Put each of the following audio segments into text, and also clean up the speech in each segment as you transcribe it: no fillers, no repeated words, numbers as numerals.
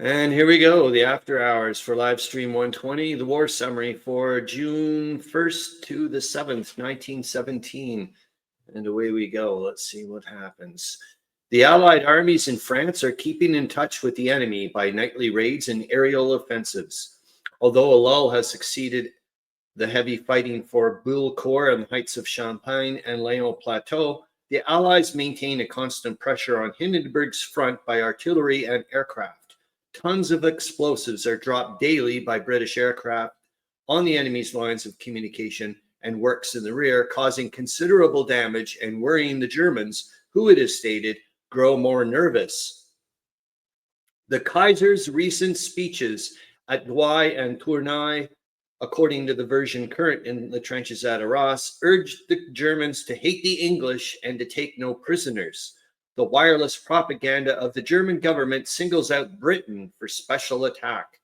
And here we go, the after hours for LiveStream 120, the war summary for June 1st to the 7th, 1917. And away we go. Let's see what happens. The Allied armies in France are keeping in touch with the enemy by nightly raids and aerial offensives. Although a lull has succeeded the heavy fighting for Bullecourt on the heights of Champagne and Léon Plateau, the Allies maintain a constant pressure on Hindenburg's front by artillery and aircraft. Tons of explosives are dropped daily by British aircraft on the enemy's lines of communication and works in the rear, causing considerable damage and worrying the Germans, who, it is stated, grow more nervous. The Kaiser's recent speeches at Douai and Tournai, according to the version current in the trenches at Arras, urged the Germans to hate the English and to take no prisoners. The wireless propaganda of the German government singles out Britain for special attack.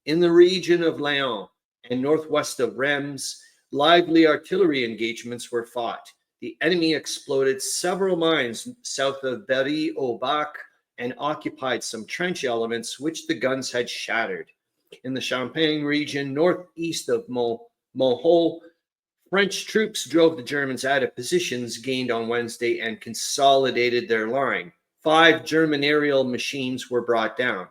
In the region of Laon and northwest of Reims, lively artillery engagements were fought. The enemy exploded several mines south of Berry-au-Bac and occupied some trench elements which the guns had shattered. In the Champagne region, northeast of Monhol, French troops drove the Germans out of positions gained on Wednesday and consolidated their line. 5 German aerial machines were brought down.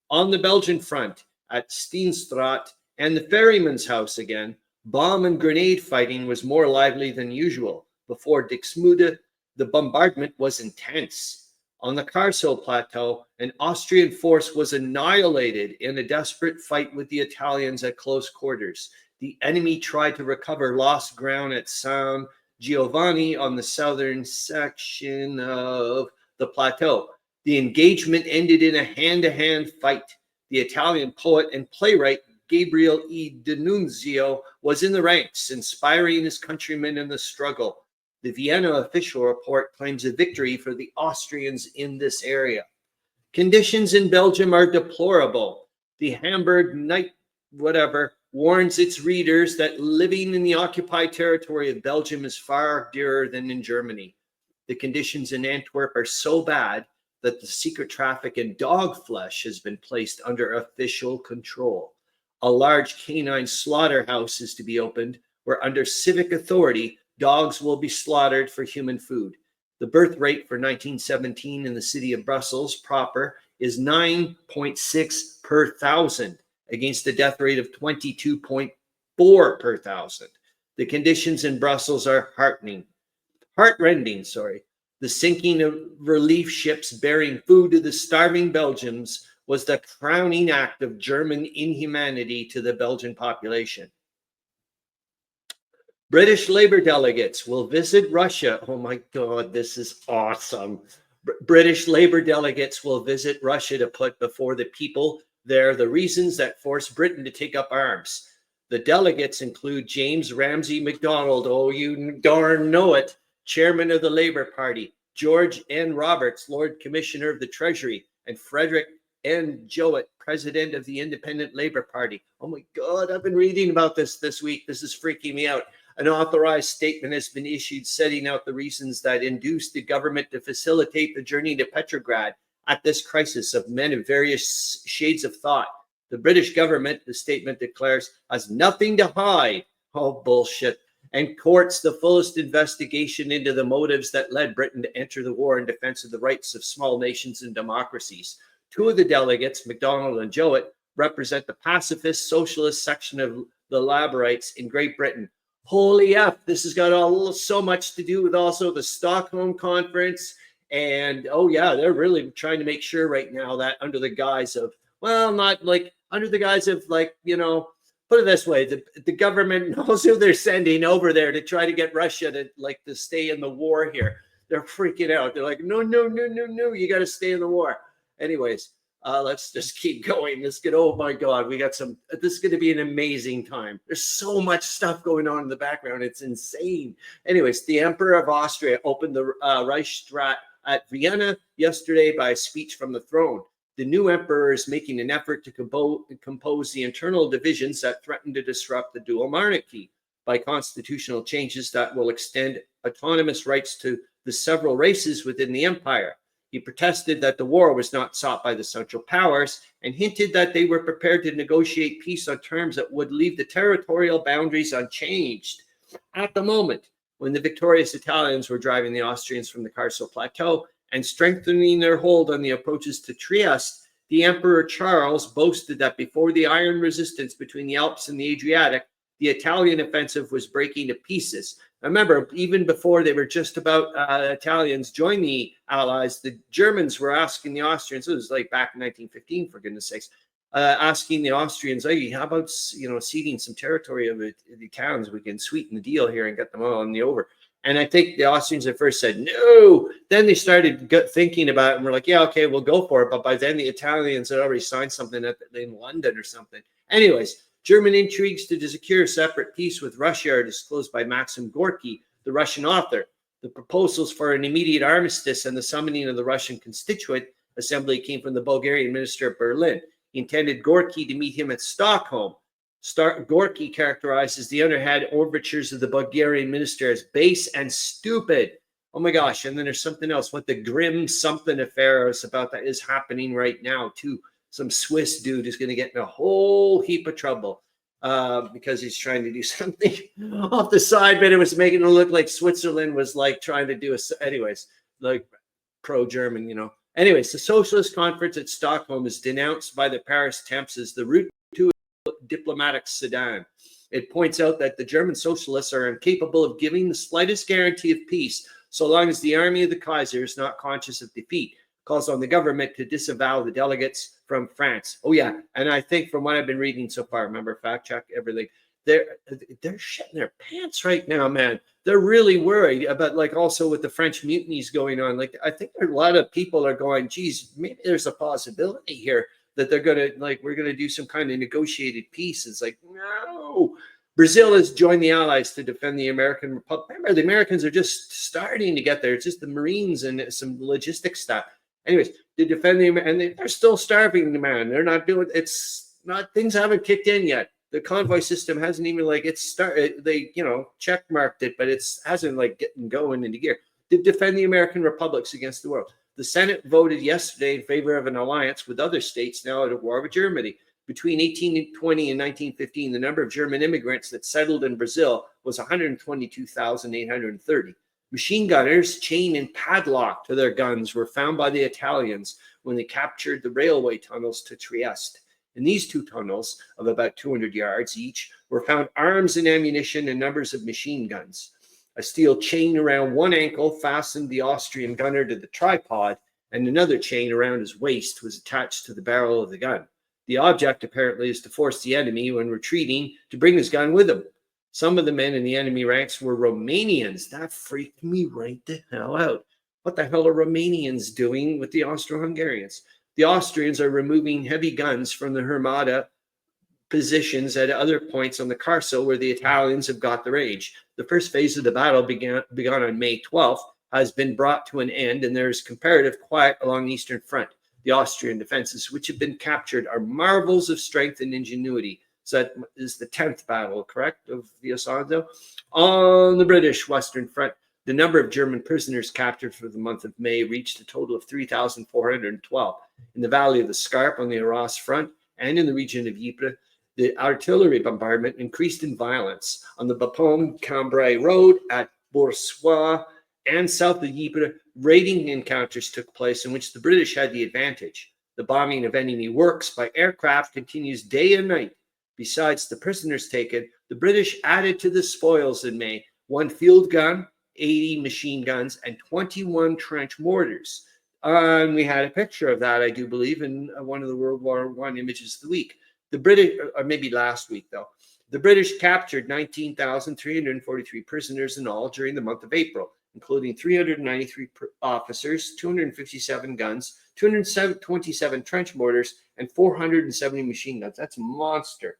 On the Belgian front, at Steenstraat and the Ferryman's House again, bomb and grenade fighting was more lively than usual. Before Dixmude, the bombardment was intense. On the Carso Plateau, an Austrian force was annihilated in a desperate fight with the Italians at close quarters. The enemy tried to recover lost ground at San Giovanni on the southern section of the plateau. The engagement ended in a hand-to-hand fight. The Italian poet and playwright Gabriel E. D'Annunzio was in the ranks, inspiring his countrymen in the struggle. The Vienna official report claims a victory for the Austrians in this area. Conditions in Belgium are deplorable. The Hamburg Night warns its readers that living in the occupied territory of Belgium is far dearer than in Germany. The conditions in Antwerp are so bad that the secret traffic in dog flesh has been placed under official control. A large canine slaughterhouse is to be opened, where under civic authority, dogs will be slaughtered for human food. The birth rate for 1917 in the city of Brussels proper is 9.6 per thousand, against a death rate of 22.4 per thousand. The conditions in Brussels are heartrending. The sinking of relief ships bearing food to the starving Belgians was the crowning act of German inhumanity to the Belgian population. British Labour delegates will visit Russia. Oh my God, this is awesome. British Labour delegates will visit Russia to put before the people there the reasons that forced Britain to take up arms. The delegates include James Ramsay MacDonald, oh you darn know it, chairman of the Labour Party, George N. Roberts, Lord Commissioner of the Treasury, and Frederick N. Jowett, president of the Independent Labour Party. Oh my God, I've been reading about this week. This is freaking me out. An authorized statement has been issued setting out the reasons that induced the government to facilitate the journey to Petrograd at this crisis of men of various shades of thought. The British government, the statement declares, has nothing to hide. Oh, bullshit. And courts the fullest investigation into the motives that led Britain to enter the war in defense of the rights of small nations and democracies. 2 of the delegates, MacDonald and Jowett, represent the pacifist socialist section of the Laborites in Great Britain. Holy F, this has got so much to do with also the Stockholm Conference. And oh yeah, they're really trying to make sure right now that under the guise of, well, not like under the guise of like, you know, put it this way, the government knows who they're sending over there to try to get Russia to stay in the war here. They're freaking out. They're like, no, you got to stay in the war. Anyways, let's just keep going. Oh my God, this is going to be an amazing time. There's so much stuff going on in the background. It's insane. Anyways, the Emperor of Austria opened the Reichsrat at Vienna yesterday by a speech from the throne. The new emperor is making an effort to compose the internal divisions that threaten to disrupt the dual monarchy by constitutional changes that will extend autonomous rights to the several races within the empire. He protested that the war was not sought by the Central Powers and hinted that they were prepared to negotiate peace on terms that would leave the territorial boundaries unchanged. At the moment, when the victorious Italians were driving the Austrians from the Carso Plateau and strengthening their hold on the approaches to Trieste, the Emperor Charles boasted that before the iron resistance between the Alps and the Adriatic, the Italian offensive was breaking to pieces. Remember, even before they were just about Italians join the Allies, the Germans were asking the Austrians, it was like back in 1915, for goodness sakes, asking the Austrians, hey, how about, ceding some territory of the Italians? We can sweeten the deal here and get them all on the over. And I think the Austrians at first said, no. Then they started thinking about it and were like, yeah, okay, we'll go for it. But by then the Italians had already signed something in London or something. Anyways, German intrigues to secure separate peace with Russia are disclosed by Maxim Gorky, the Russian author. The proposals for an immediate armistice and the summoning of the Russian Constituent Assembly came from the Bulgarian minister of Berlin. He intended Gorky to meet him at Stockholm. Gorky characterizes the underhand overtures of the Bulgarian minister as base and stupid. Oh my gosh. And then there's something else. What the grim something affair is about that is happening right now too. Some Swiss dude is going to get in a whole heap of trouble because he's trying to do something off the side, but it was making it look like Switzerland was like trying to do anyways, like pro-German, Anyways, the Socialist Conference at Stockholm is denounced by the Paris temps as the route to a diplomatic Sudan. It points out that the German socialists are incapable of giving the slightest guarantee of peace so long as the army of the Kaiser is not conscious of defeat. Calls on the government to disavow the delegates from France. Oh yeah, and I think from what I've been reading so far, remember, fact check everything, they're shitting their pants right now, man. They're really worried about, like, also with the French mutinies going on. Like, I think a lot of people are going, geez, maybe there's a possibility here that they're gonna, like, we're gonna do some kind of negotiated peace. It's like, no. Brazil has joined the Allies to defend the American Republic. Remember, the Americans are just starting to get there. It's just the Marines and some logistic stuff. Anyways, to defend the, and they're still starving the man. They're not doing, it's not, things haven't kicked in yet. The convoy system hasn't even, like, it's started, they, check marked it, but it's hasn't, like, getting going into gear. To defend the American republics against the world. The Senate voted yesterday in favor of an alliance with other states now at war with Germany. Between 1820 and 1915, the number of German immigrants that settled in Brazil was 122,830. Machine gunners chained and padlocked to their guns were found by the Italians when they captured the railway tunnels to Trieste. In these two tunnels, of about 200 yards each, were found arms and ammunition and numbers of machine guns. A steel chain around one ankle fastened the Austrian gunner to the tripod, and another chain around his waist was attached to the barrel of the gun. The object apparently is to force the enemy, when retreating, to bring his gun with him. Some of the men in the enemy ranks were Romanians. That freaked me right the hell out. What the hell are Romanians doing with the Austro-Hungarians? The Austrians are removing heavy guns from the Hermada positions at other points on the Carso where the Italians have got the range. The first phase of the battle began on May 12th, has been brought to an end, and there is comparative quiet along the Eastern Front. The Austrian defenses, which have been captured, are marvels of strength and ingenuity. So that is the 10th battle, correct, of the Osorno. On the British Western Front, the number of German prisoners captured for the month of May reached a total of 3,412. In the valley of the Scarpe on the Arras front and in the region of Ypres, the artillery bombardment increased in violence. On the Bapaume-Cambrai road at Boursois and south of Ypres, raiding encounters took place in which the British had the advantage. The bombing of enemy works by aircraft continues day and night. Besides the prisoners taken, the British added to the spoils in May 1 field gun, 80 machine guns, and 21 trench mortars. And we had a picture of that, I do believe, in one of the World War I images of the week. The British, or maybe last week though, the British captured 19,343 prisoners in all during the month of April, including 393 officers, 257 guns, 227 trench mortars, and 470 machine guns. That's a monster.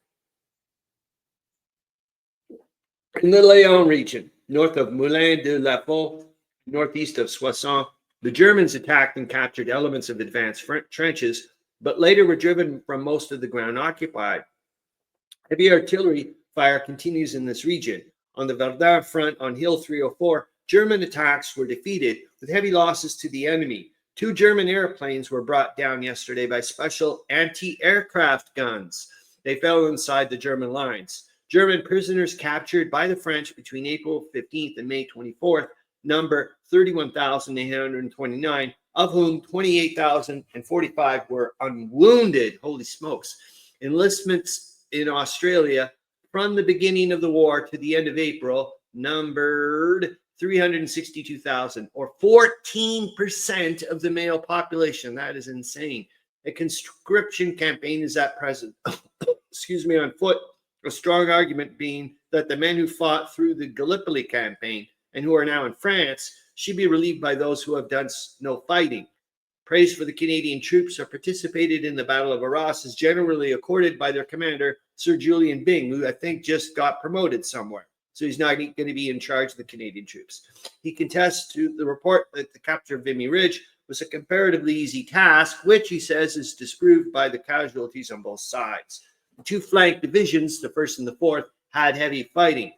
In the Lyon region, north of Moulin de la Faux, northeast of Soissons, the Germans attacked and captured elements of advanced trenches, but later were driven from most of the ground occupied. Heavy artillery fire continues in this region. On the Verdun front on Hill 304, German attacks were defeated with heavy losses to the enemy. 2 German airplanes were brought down yesterday by special anti-aircraft guns. They fell inside the German lines. German prisoners captured by the French between April 15th and May 24th number 31,829, of whom 28,045 were unwounded. Holy smokes. Enlistments in Australia from the beginning of the war to the end of April numbered 362,000, or 14% of the male population. That is insane. A conscription campaign is at present, on foot. A strong argument being that the men who fought through the Gallipoli campaign and who are now in France should be relieved by those who have done no fighting. Praise for the Canadian troops who participated in the Battle of Arras is generally accorded by their commander, Sir Julian Byng, who I think just got promoted somewhere. So he's not going to be in charge of the Canadian troops. He contests to the report that the capture of Vimy Ridge was a comparatively easy task, which he says is disproved by the casualties on both sides. The 2 flank divisions, the 1st and the 4th, had heavy fighting.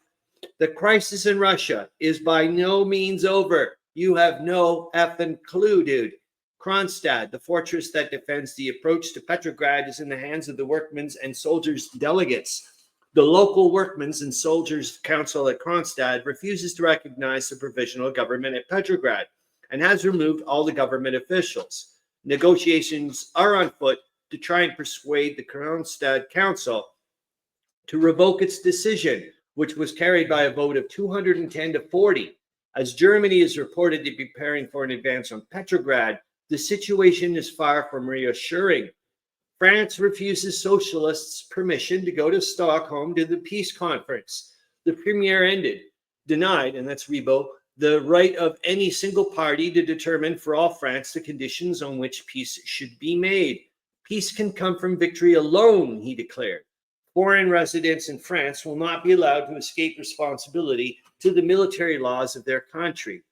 The crisis in Russia is by no means over. You have no effing clue, dude. Kronstadt, the fortress that defends the approach to Petrograd, is in the hands of the Workmen's and Soldiers' delegates. The local Workmen's and Soldiers' Council at Kronstadt refuses to recognize the provisional government at Petrograd and has removed all the government officials. Negotiations are on foot to try and persuade the Kronstadt Council to revoke its decision, which was carried by a vote of 210 to 40. As Germany is reported to be preparing for an advance on Petrograd, the situation is far from reassuring. France refuses socialists permission to go to Stockholm to the peace conference. The premier denied, and that's Rebo, the right of any single party to determine for all France the conditions on which peace should be made. Peace can come from victory alone, he declared. Foreign residents in France will not be allowed to escape responsibility to the military laws of their country.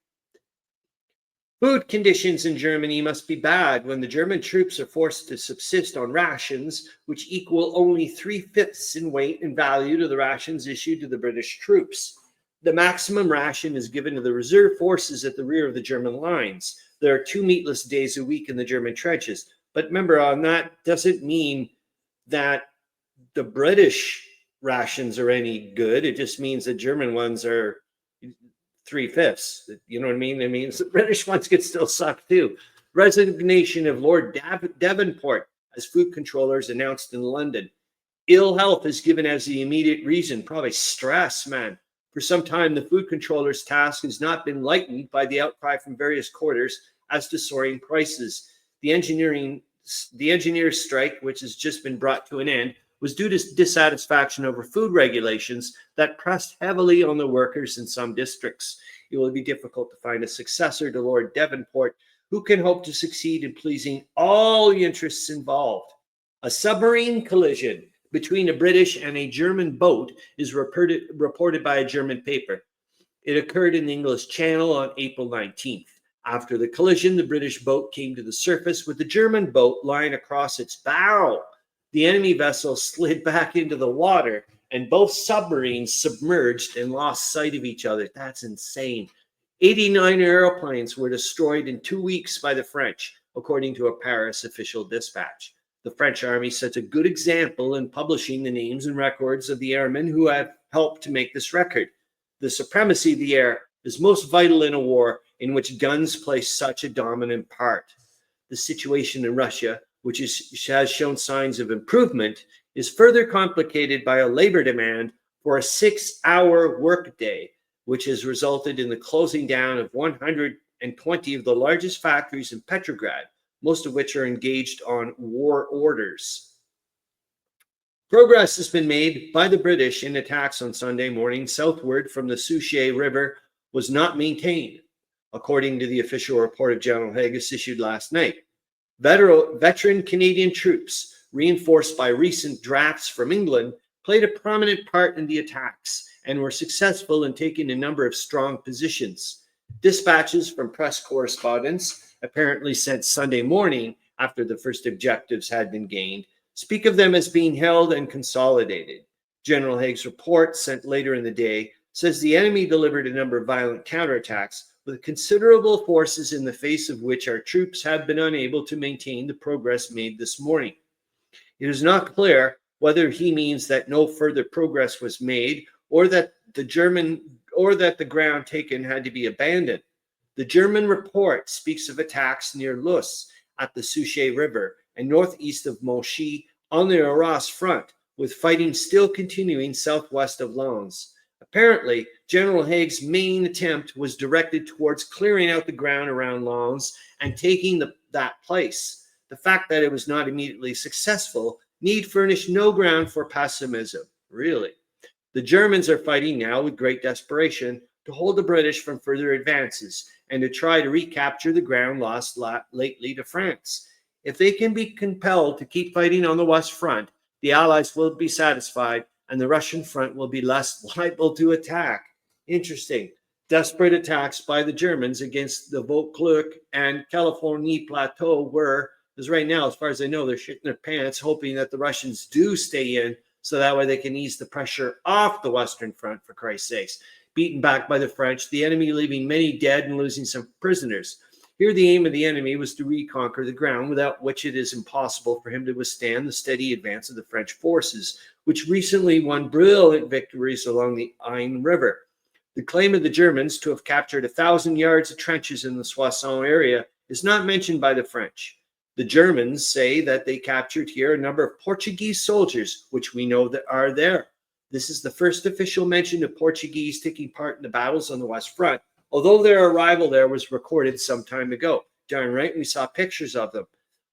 Food conditions in Germany must be bad when the German troops are forced to subsist on rations, which equal only 3/5 in weight and value to the rations issued to the British troops. The maximum ration is given to the reserve forces at the rear of the German lines. There are 2 meatless days a week in the German trenches. But remember, that doesn't mean that the British rations are any good. It just means the German ones are 3/5. You know what I mean? It means the British ones could still suck too. Resignation of Lord Devonport as food controllers announced in London. Ill health is given as the immediate reason. Probably stress, man. For some time, the food controller's task has not been lightened by the outcry from various quarters as to soaring prices. The engineers' strike, which has just been brought to an end, was due to dissatisfaction over food regulations that pressed heavily on the workers in some districts. It will be difficult to find a successor to Lord Devonport who can hope to succeed in pleasing all the interests involved. A submarine collision between a British and a German boat is reported by a German paper. It occurred in the English Channel on April 19th. After the collision, the British boat came to the surface with the German boat lying across its bow. The enemy vessel slid back into the water, and both submarines submerged and lost sight of each other. That's insane. 89 airplanes were destroyed in 2 weeks by the French, according to a Paris official dispatch. The French army sets a good example in publishing the names and records of the airmen who have helped to make this record. The supremacy of the air is most vital in a war in which guns play such a dominant part. The situation in Russia, which has shown signs of improvement, is further complicated by a labor demand for a 6-hour workday, which has resulted in the closing down of 120 of the largest factories in Petrograd, most of which are engaged on war orders. Progress has been made by the British in attacks on Sunday morning southward from the Souchez River was not maintained, according to the official report of General Haig issued last night. Veteran Canadian troops, reinforced by recent drafts from England, played a prominent part in the attacks and were successful in taking a number of strong positions. Dispatches from press correspondents, apparently sent Sunday morning after the first objectives had been gained, speak of them as being held and consolidated. General Haig's report, sent later in the day, says the enemy delivered a number of violent counterattacks, with considerable forces in the face of which our troops have been unable to maintain the progress made this morning. It is not clear whether he means that no further progress was made or that the ground taken had to be abandoned. The German report speaks of attacks near Luss at the Souchez River and northeast of Monchy on the Arras front, with fighting still continuing southwest of Lens. Apparently, General Haig's main attempt was directed towards clearing out the ground around Lens and taking that place. The fact that it was not immediately successful need furnish no ground for pessimism. Really. The Germans are fighting now with great desperation to hold the British from further advances and to try to recapture the ground lost lately to France. If they can be compelled to keep fighting on the West Front, the Allies will be satisfied and the Russian front will be less liable to attack. Interesting. Desperate attacks by the Germans against the Vaucluse and Californie Plateau were, because right now, as far as I know, they're shitting their pants, hoping that the Russians do stay in so that way they can ease the pressure off the Western Front, for Christ's sakes. Beaten back by the French, the enemy leaving many dead and losing some prisoners. Here the aim of the enemy was to reconquer the ground, without which it is impossible for him to withstand the steady advance of the French forces, which recently won brilliant victories along the Aisne River. The claim of the Germans to have captured 1,000 yards of trenches in the Soissons area is not mentioned by the French. The Germans say that they captured here a number of Portuguese soldiers, which we know that are there. This is the first official mention of Portuguese taking part in the battles on the West Front, although their arrival there was recorded some time ago. Darn right, we saw pictures of them.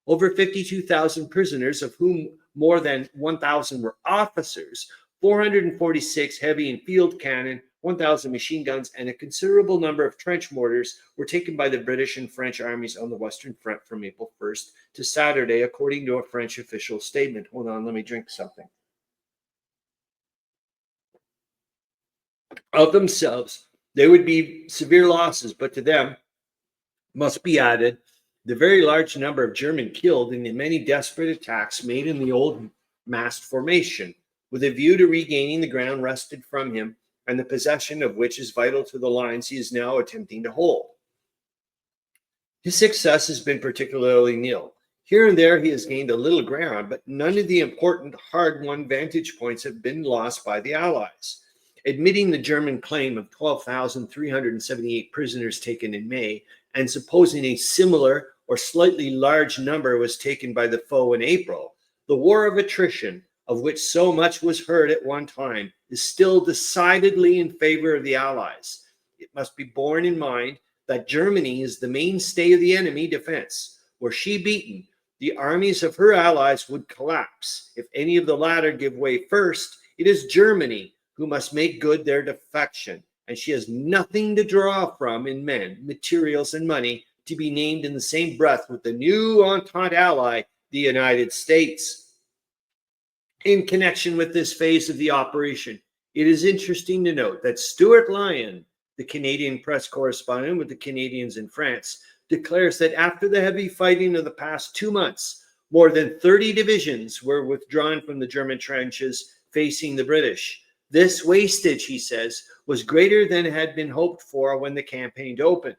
Over 52,000 prisoners, of whom more than 1,000 were officers, 446 heavy and field cannon, 1,000 machine guns, and a considerable number of trench mortars were taken by the British and French armies on the Western Front from April 1st to Saturday, according to a French official statement. Hold on, let me drink something. Of themselves, there would be severe losses, but to them must be added the very large number of German killed in the many desperate attacks made in the old massed formation, with a view to regaining the ground wrested from him, and the possession of which is vital to the lines he is now attempting to hold. His success has been particularly nil. Here and there he has gained a little ground, but none of the important hard-won vantage points have been lost by the Allies. Admitting the German claim of 12,378 prisoners taken in May, and supposing a similar or slightly large number was taken by the foe in April, the war of attrition, of which so much was heard at one time, is still decidedly in favor of the Allies. It must be borne in mind that Germany is the mainstay of the enemy defense. Were she beaten, the armies of her allies would collapse. If any of the latter give way first, it is Germany who must make good their defection, and she has nothing to draw from in men, materials, and money to be named in the same breath with the new Entente ally, the United States. In connection with this phase of the operation, it is interesting to note that Stuart Lyon, the Canadian press correspondent with the Canadians in France, declares that after the heavy fighting of the past 2 months, more than 30 divisions were withdrawn from the German trenches facing the British. This wastage, he says, was greater than had been hoped for when the campaign opened.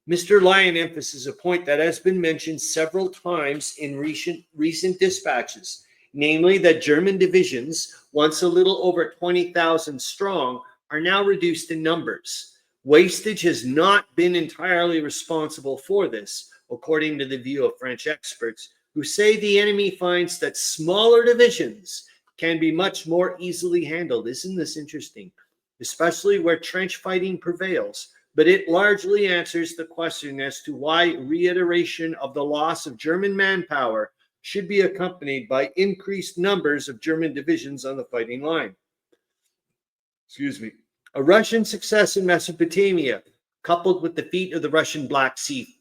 Mr. Lyon emphasizes a point that has been mentioned several times in recent dispatches, namely that German divisions, once a little over 20,000 strong, are now reduced in numbers. Wastage has not been entirely responsible for this, according to the view of French experts, who say the enemy finds that smaller divisions can be much more easily handled. Isn't this interesting? Especially where trench fighting prevails. But it largely answers the question as to why reiteration of the loss of German manpower should be accompanied by increased numbers of German divisions on the fighting line. A Russian success in Mesopotamia, coupled with the defeat of the Russian Black Sea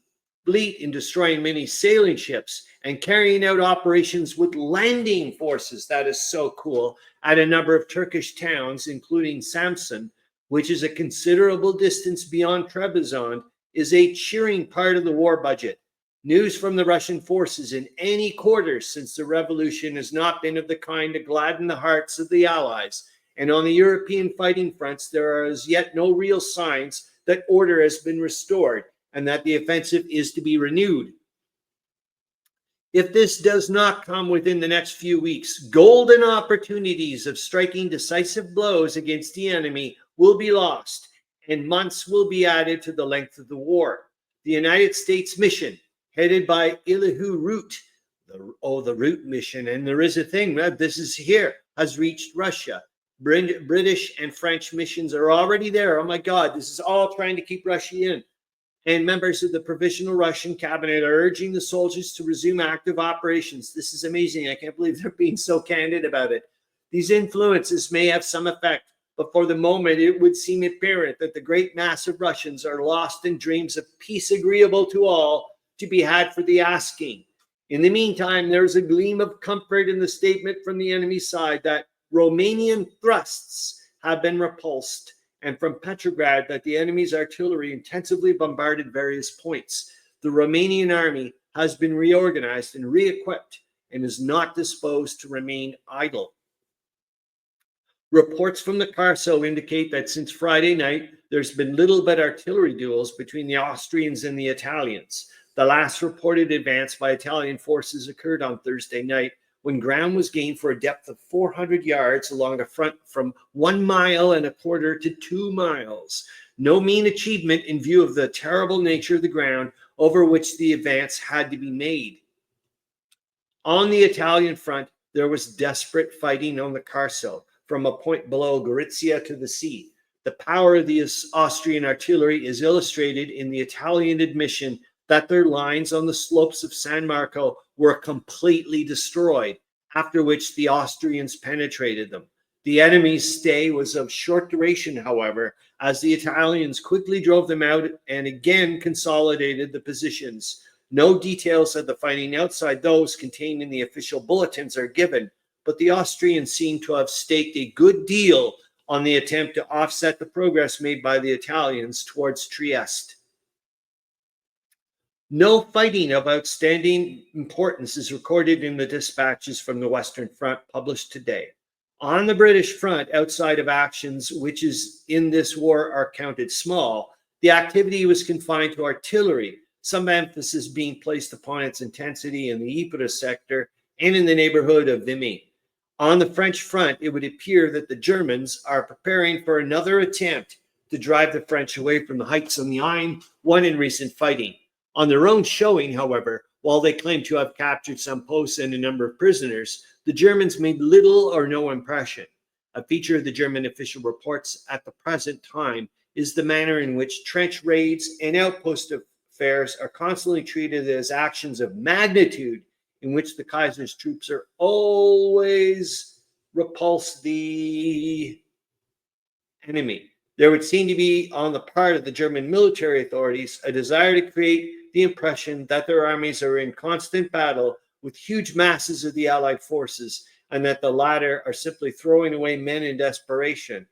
fleet in destroying many sailing ships and carrying out operations with landing forces, that is so cool, at a number of Turkish towns, including Samsun, which is a considerable distance beyond Trebizond, is a cheering part of the war budget. News from the Russian forces in any quarter since the revolution has not been of the kind to gladden the hearts of the Allies, and on the European fighting fronts there are as yet no real signs that order has been restored and that the offensive is to be renewed. If this does not come within the next few weeks, golden opportunities of striking decisive blows against the enemy will be lost, and months will be added to the length of the war. The United States mission, headed by Elihu Root, the Root mission, and there is a thing, this is here, has reached Russia. British and French missions are already there. Oh my God, this is all trying to keep Russia in. And members of the Provisional Russian Cabinet are urging the soldiers to resume active operations. This is amazing. I can't believe they're being so candid about it. These influences may have some effect, but for the moment, it would seem apparent that the great mass of Russians are lost in dreams of peace agreeable to all, to be had for the asking. In the meantime, there is a gleam of comfort in the statement from the enemy side that Romanian thrusts have been repulsed, and from Petrograd that the enemy's artillery intensively bombarded various points. The Romanian army has been reorganized and re-equipped and is not disposed to remain idle. Reports from the Carso indicate that since Friday night, there's been little but artillery duels between the Austrians and the Italians. The last reported advance by Italian forces occurred on Thursday night, when ground was gained for a depth of 400 yards along a front from 1.25 miles to 2 miles. No mean achievement in view of the terrible nature of the ground over which the advance had to be made. On the Italian front, there was desperate fighting on the Carso, from a point below Gorizia to the sea. The power of the Austrian artillery is illustrated in the Italian admission that their lines on the slopes of San Marco were completely destroyed, after which the Austrians penetrated them. The enemy's stay was of short duration, however, as the Italians quickly drove them out and again consolidated the positions. No details of the fighting outside those contained in the official bulletins are given, but the Austrians seem to have staked a good deal on the attempt to offset the progress made by the Italians towards Trieste. No fighting of outstanding importance is recorded in the dispatches from the Western Front published today. On the British front, outside of actions which is in this war are counted small, the activity was confined to artillery, some emphasis being placed upon its intensity in the Ypres sector and in the neighborhood of Vimy. On the French front, it would appear that the Germans are preparing for another attempt to drive the French away from the heights on the Aisne, won in recent fighting. On their own showing, however, while they claim to have captured some posts and a number of prisoners, the Germans made little or no impression. A feature of the German official reports at the present time is the manner in which trench raids and outpost affairs are constantly treated as actions of magnitude, in which the Kaiser's troops are always repulse the enemy. There would seem to be, on the part of the German military authorities, a desire to create the impression that their armies are in constant battle with huge masses of the Allied forces, and that the latter are simply throwing away men in desperation.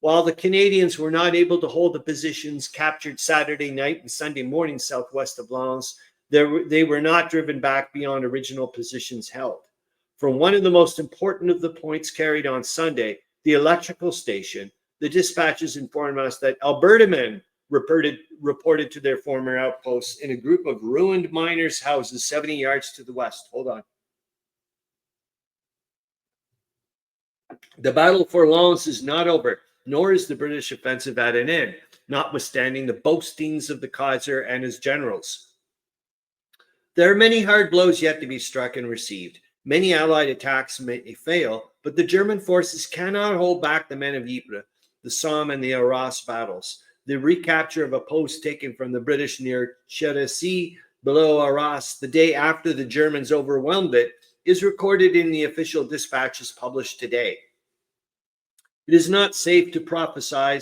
While the Canadians were not able to hold the positions captured Saturday night and Sunday morning southwest of Lens, they were not driven back beyond original positions held. From one of the most important of the points carried on Sunday, the electrical station, the dispatches informed us that Alberta men reported to their former outposts in a group of ruined miners' houses 70 yards to the west. Hold on. The battle for Lens is not over, nor is the British offensive at an end, notwithstanding the boastings of the Kaiser and his generals. There are many hard blows yet to be struck and received. Many Allied attacks may fail, but the German forces cannot hold back the men of Ypres, the Somme and the Arras battles. The recapture of a post taken from the British near Cherisy below Arras the day after the Germans overwhelmed it is recorded in the official dispatches published today. It is not safe to prophesy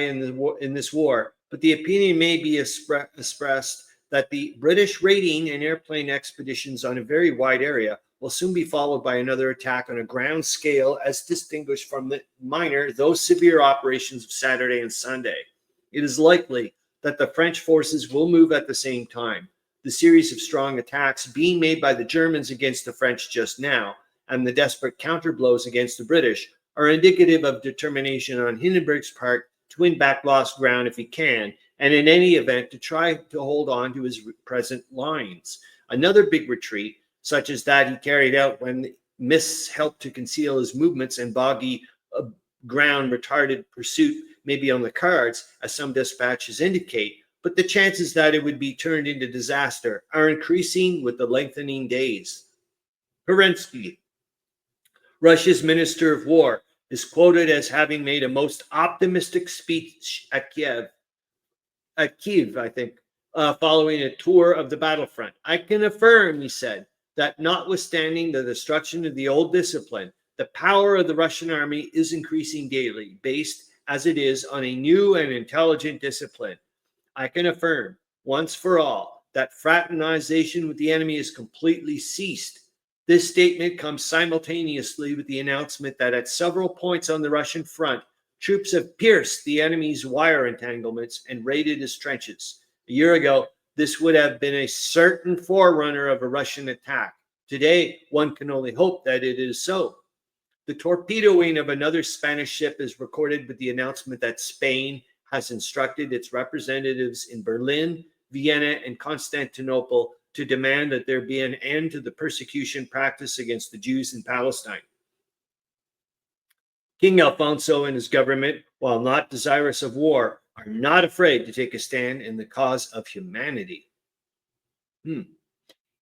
in this war, but the opinion may be expressed that the British raiding and airplane expeditions on a very wide area will soon be followed by another attack on a ground scale as distinguished from the minor, though severe operations of Saturday and Sunday. It is likely that the French forces will move at the same time. The series of strong attacks being made by the Germans against the French just now, and the desperate counterblows against the British, are indicative of determination on Hindenburg's part to win back lost ground if he can, and in any event to try to hold on to his present lines. Another big retreat, such as that he carried out when mists helped to conceal his movements and boggy ground retarded pursuit, may be on the cards, as some dispatches indicate, but the chances that it would be turned into disaster are increasing with the lengthening days. Kerensky, Russia's Minister of War, is quoted as having made a most optimistic speech at Kiev, I think, following a tour of the battlefront. I can affirm, he said, that notwithstanding the destruction of the old discipline, the power of the Russian army is increasing daily, based as it is on a new and intelligent discipline. I can affirm, once for all, that fraternization with the enemy is completely ceased. This statement comes simultaneously with the announcement that at several points on the Russian front, troops have pierced the enemy's wire entanglements and raided his trenches. A year ago, this would have been a certain forerunner of a Russian attack. Today, one can only hope that it is so. The torpedoing of another Spanish ship is recorded with the announcement that Spain has instructed its representatives in Berlin, Vienna, and Constantinople to demand that there be an end to the persecution practiced against the Jews in Palestine. King Alfonso and his government, while not desirous of war, are not afraid to take a stand in the cause of humanity.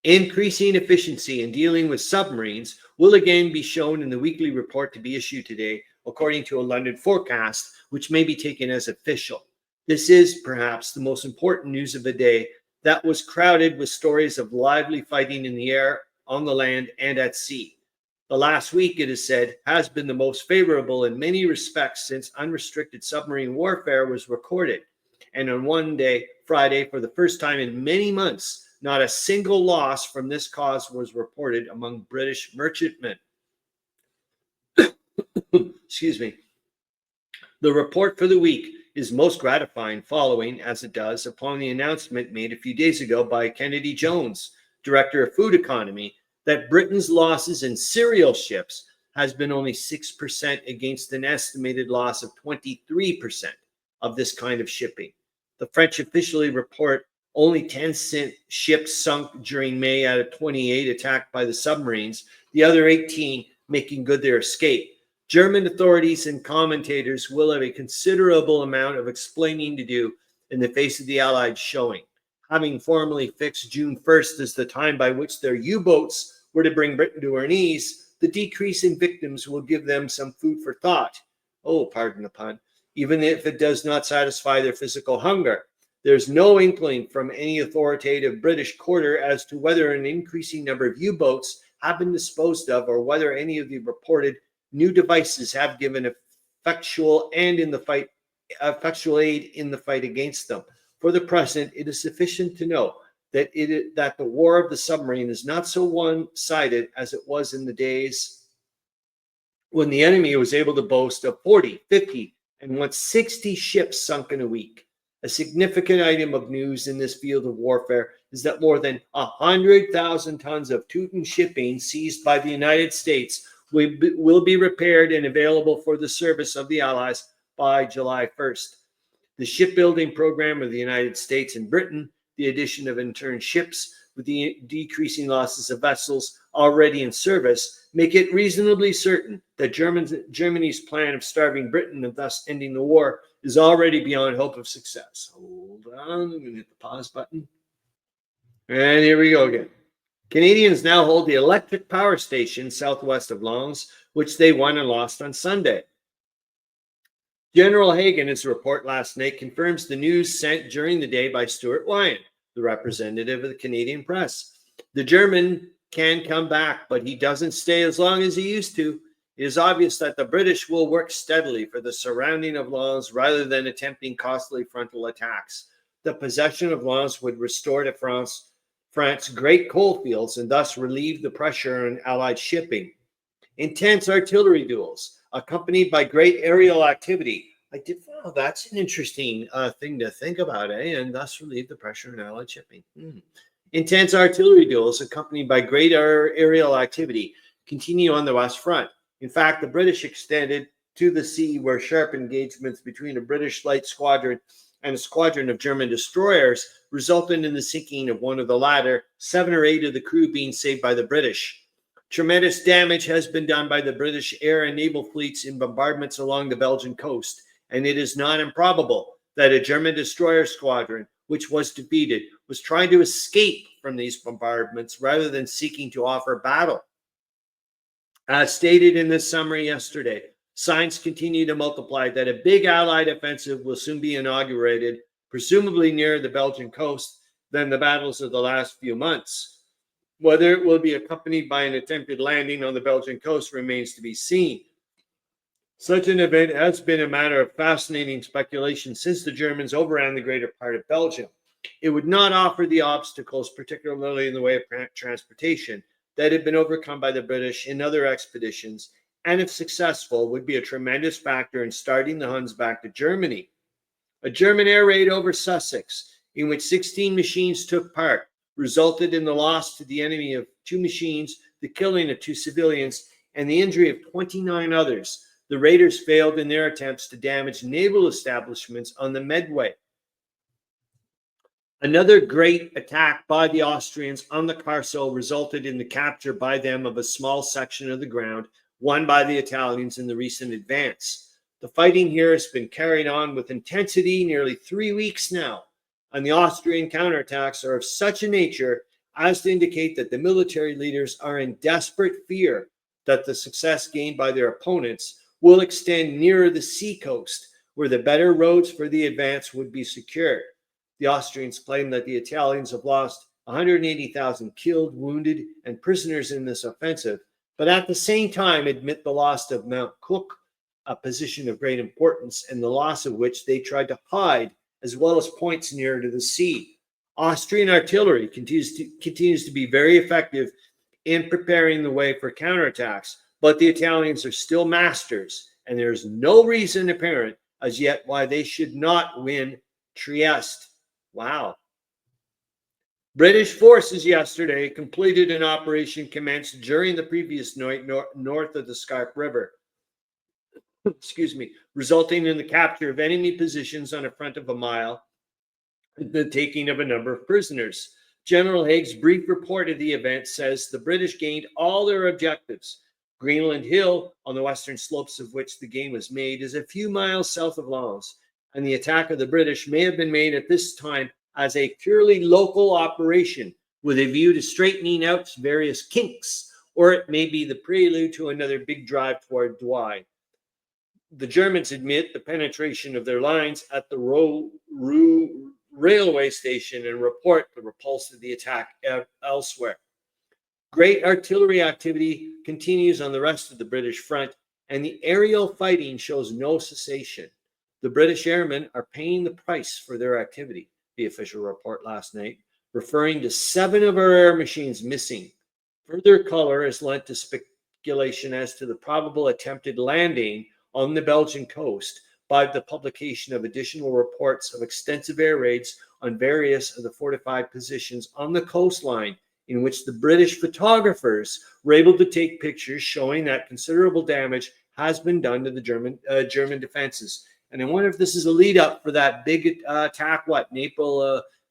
Increasing efficiency in dealing with submarines will again be shown in the weekly report to be issued today, according to a London forecast, which may be taken as official. This is perhaps the most important news of the day that was crowded with stories of lively fighting in the air, on the land, and at sea. The last week, it is said, has been the most favorable in many respects since unrestricted submarine warfare was recorded. And on one day, Friday, for the first time in many months, not a single loss from this cause was reported among British merchantmen. Excuse me. The report for the week is most gratifying, following, as it does, upon the announcement made a few days ago by Kennedy Jones, Director of Food Economy, that Britain's losses in cereal ships has been only 6% against an estimated loss of 23% of this kind of shipping. The French officially report only 10 ships sunk during May out of 28 attacked by the submarines, the other 18 making good their escape. German authorities and commentators will have a considerable amount of explaining to do in the face of the Allies showing. Having formally fixed June 1st as the time by which their U-boats were to bring Britain to her knees, the decrease in victims will give them some food for thought. Oh, pardon the pun. Even if it does not satisfy their physical hunger. There's no inkling from any authoritative British quarter as to whether an increasing number of U-boats have been disposed of or whether any of the reported new devices have given effectual aid in the fight against them. For the present, it is sufficient to know that the war of the submarine is not so one-sided as it was in the days when the enemy was able to boast of 40, 50, and once 60 ships sunk in a week. A significant item of news in this field of warfare is that more than 100,000 tons of Teuton shipping seized by the United States will be repaired and available for the service of the Allies by July 1st. The shipbuilding program of the United States and Britain, the addition of interned ships with the decreasing losses of vessels already in service, make it reasonably certain that Germany's plan of starving Britain and thus ending the war is already beyond hope of success. Hold on, I'm going to hit the pause button. And here we go again. Canadians now hold the electric power station southwest of Lens, which they won and lost on Sunday. General Haig, in his report last night, confirms the news sent during the day by Stuart Wyan, the representative of the Canadian press. The German can come back, but he doesn't stay as long as he used to. It is obvious that the British will work steadily for the surrounding of Lens rather than attempting costly frontal attacks. The possession of Lens would restore to France great coal fields and thus relieve the pressure on Allied shipping. Intense artillery duels, accompanied by great aerial activity. That's an interesting thing to think about, and thus relieve the pressure on Allied shipping. Intense artillery duels, accompanied by great aerial activity, continue on the West Front. In fact, the British extended to the sea, where sharp engagements between a British light squadron and a squadron of German destroyers resulted in the sinking of one of the latter, 7 or 8 of the crew being saved by the British. Tremendous damage has been done by the British air and naval fleets in bombardments along the Belgian coast, and it is not improbable that a German destroyer squadron, which was defeated, was trying to escape from these bombardments rather than seeking to offer battle. As stated in this summary yesterday, signs continue to multiply that a big Allied offensive will soon be inaugurated, presumably near the Belgian coast, than the battles of the last few months. Whether it will be accompanied by an attempted landing on the Belgian coast remains to be seen. Such an event has been a matter of fascinating speculation since the Germans overran the greater part of Belgium. It would not offer the obstacles, particularly in the way of transportation, that had been overcome by the British in other expeditions, and if successful, would be a tremendous factor in starting the Huns back to Germany. A German air raid over Sussex, in which 16 machines took part, resulted in the loss to the enemy of 2 machines, the killing of 2 civilians, and the injury of 29 others. The raiders failed in their attempts to damage naval establishments on the Medway. Another great attack by the Austrians on the Carso resulted in the capture by them of a small section of the ground won by the Italians in the recent advance. The fighting here has been carried on with intensity nearly 3 weeks now, and the Austrian counterattacks are of such a nature as to indicate that the military leaders are in desperate fear that the success gained by their opponents will extend nearer the sea coast, where the better roads for the advance would be secured. The Austrians claim that the Italians have lost 180,000 killed, wounded, and prisoners in this offensive, but at the same time admit the loss of Mount Cook, a position of great importance, and the loss of which they tried to hide, as well as points near to the sea. Austrian artillery continues to be very effective in preparing the way for counterattacks, but the Italians are still masters, and there is no reason apparent as yet why they should not win Trieste. Wow. British forces yesterday completed an operation commenced during the previous night north of the Scarpe River, resulting in the capture of enemy positions on a front of a mile, the taking of a number of prisoners. General Haig's brief report of the event says the British gained all their objectives. Greenland Hill, on the western slopes of which the gain was made, is a few miles south of Lens, and the attack of the British may have been made at this time as a purely local operation with a view to straightening out various kinks, or it may be the prelude to another big drive toward Douai. The Germans admit the penetration of their lines at the railway station and report the repulse of the attack elsewhere. Great artillery activity continues on the rest of the British front, and the aerial fighting shows no cessation. The British airmen are paying the price for their activity, the official report last night, referring to 7 of our air machines missing. Further color is lent to speculation as to the probable attempted landing on the Belgian coast by the publication of additional reports of extensive air raids on various of the fortified positions on the coastline, in which the British photographers were able to take pictures showing that considerable damage has been done to the German defenses. And I wonder if this is a lead up for that big attack, in April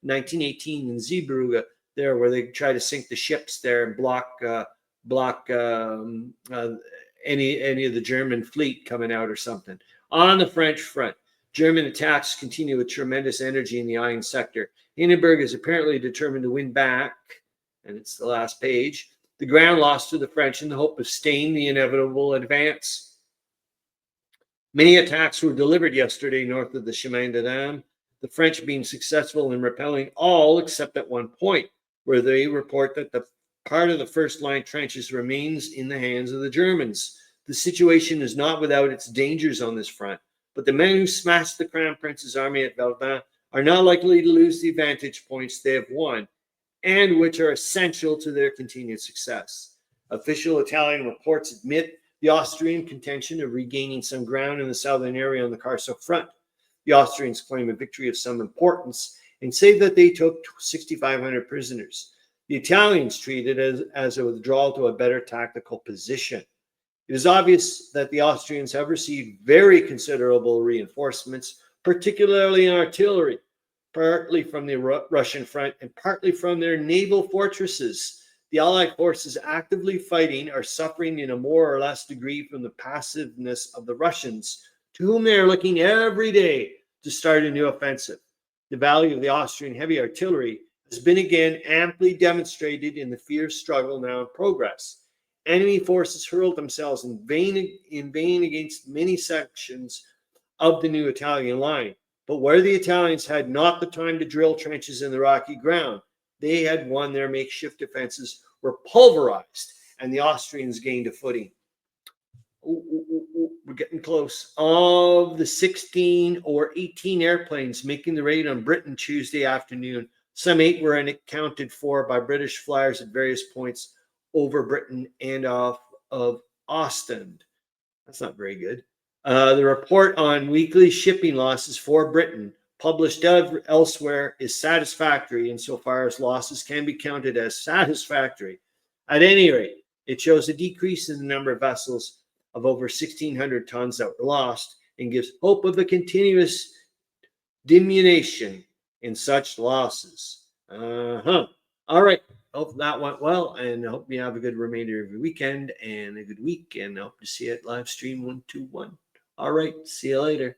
1918 in Zeebrugge, there, where they try to sink the ships there and block any of the German fleet coming out or something. On the French front, German attacks continue with tremendous energy in the Aisne sector. Hindenburg is apparently determined to win back, and it's the last page, the ground lost to the French in the hope of staying the inevitable advance. Many attacks were delivered yesterday north of the Chemin des Dames, the French being successful in repelling all except at one point, where they report that the part of the first line trenches remains in the hands of the Germans. The situation is not without its dangers on this front, but the men who smashed the Crown Prince's army at Verdun are not likely to lose the vantage points they have won, and which are essential to their continued success. Official Italian reports admit the Austrian contention of regaining some ground in the southern area on the Carso front. The Austrians claim a victory of some importance and say that they took 6,500 prisoners. The Italians treat it as a withdrawal to a better tactical position. It is obvious that the Austrians have received very considerable reinforcements, particularly in artillery, partly from the Russian front and partly from their naval fortresses. The Allied forces actively fighting are suffering in a more or less degree from the passiveness of the Russians, to whom they are looking every day to start a new offensive. The value of the Austrian heavy artillery has been again amply demonstrated in the fierce struggle now in progress. Enemy forces hurled themselves in vain against many sections of the new Italian line. But where the Italians had not the time to drill trenches in the rocky ground, they had won. Their makeshift defenses were pulverized, and the Austrians gained a footing. We're getting close. Of the 16 or 18 airplanes making the raid on Britain Tuesday afternoon, some 8 were accounted for by British flyers at various points over Britain and off of Ostend. That's not very good. The report on weekly shipping losses for Britain, published elsewhere, is satisfactory insofar as losses can be counted as satisfactory. At any rate, it shows a decrease in the number of vessels of over 1,600 tons that were lost and gives hope of a continuous diminution in such losses. All right. Hope that went well, and I hope you have a good remainder of your weekend and a good week, and I hope to see you at LiveStream 121. All right. See you later.